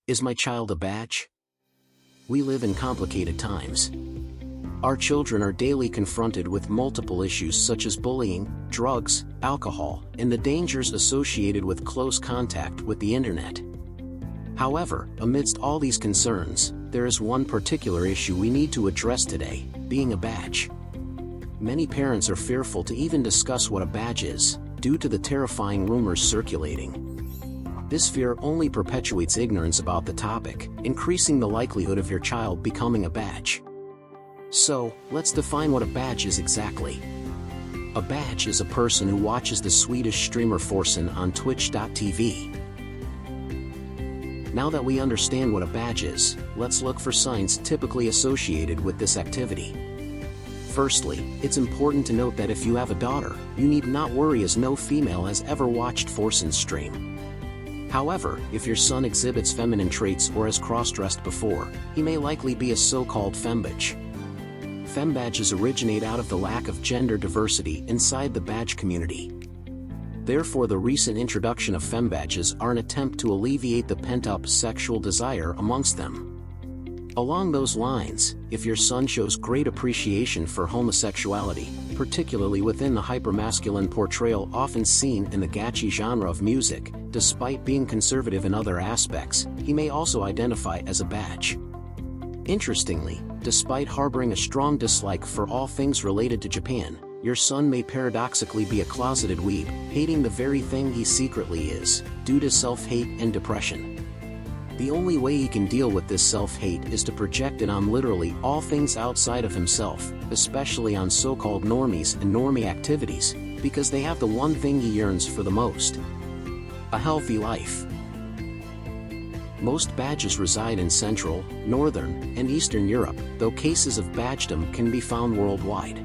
Is my child a badge? We live in complicated times. Our children are daily confronted with multiple issues such as bullying, drugs, alcohol, and the dangers associated with close contact with the internet. However, amidst all these concerns, there is one particular issue we need to address today: being a badge. Many parents are fearful to even discuss what a badge is, due to the terrifying rumors circulating. This fear only perpetuates ignorance about the topic, increasing the likelihood of your child becoming a badge. So, let's define what a badge is exactly. A badge is a person who watches the Swedish streamer Forsen on Twitch.tv. Now that we understand what a badge is, let's look for signs typically associated with this activity. Firstly, it's important to note that if you have a daughter, you need not worry as no female has ever watched Forsen's stream. However, if your son exhibits feminine traits or has cross-dressed before, he may likely be a so-called fembadge. Fembadges originate out of the lack of gender diversity inside the badge community. Therefore, the recent introduction of fembadges are an attempt to alleviate the pent-up sexual desire amongst them. Along those lines, if your son shows great appreciation for homosexuality, particularly within the hypermasculine portrayal often seen in the gachi genre of music, despite being conservative in other aspects, he may also identify as a badge. Interestingly, despite harboring a strong dislike for all things related to Japan, your son may paradoxically be a closeted weeb, hating the very thing he secretly is, due to self-hate and depression. The only way he can deal with this self-hate is to project it on literally all things outside of himself, especially on so-called normies and normie activities, because they have the one thing he yearns for the most: a healthy life. Most badges reside in Central, Northern, and Eastern Europe, though cases of badgedom can be found worldwide.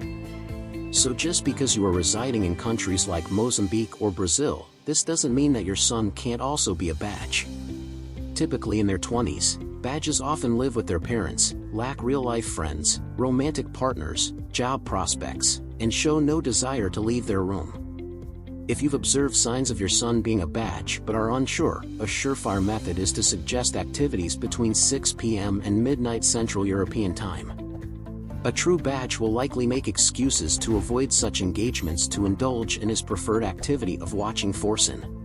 So just because you are residing in countries like Mozambique or Brazil, this doesn't mean that your son can't also be a badge. Typically in their 20s, badges often live with their parents, lack real-life friends, romantic partners, job prospects, and show no desire to leave their room. If you've observed signs of your son being a badge but are unsure, a surefire method is to suggest activities between 6 p.m. and midnight Central European Time. A true badge will likely make excuses to avoid such engagements to indulge in his preferred activity of watching Forsen.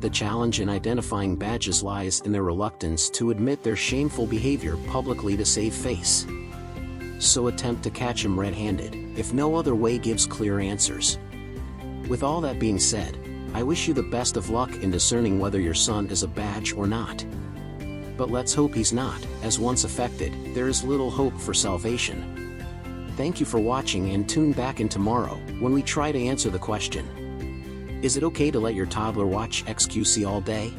The challenge in identifying badges lies in their reluctance to admit their shameful behavior publicly to save face. So attempt to catch him red-handed, if no other way gives clear answers. With all that being said, I wish you the best of luck in discerning whether your son is a badge or not. But let's hope he's not, as once affected, there is little hope for salvation. Thank you for watching and tune back in tomorrow, when we try to answer the question: is it okay to let your toddler watch XQC all day?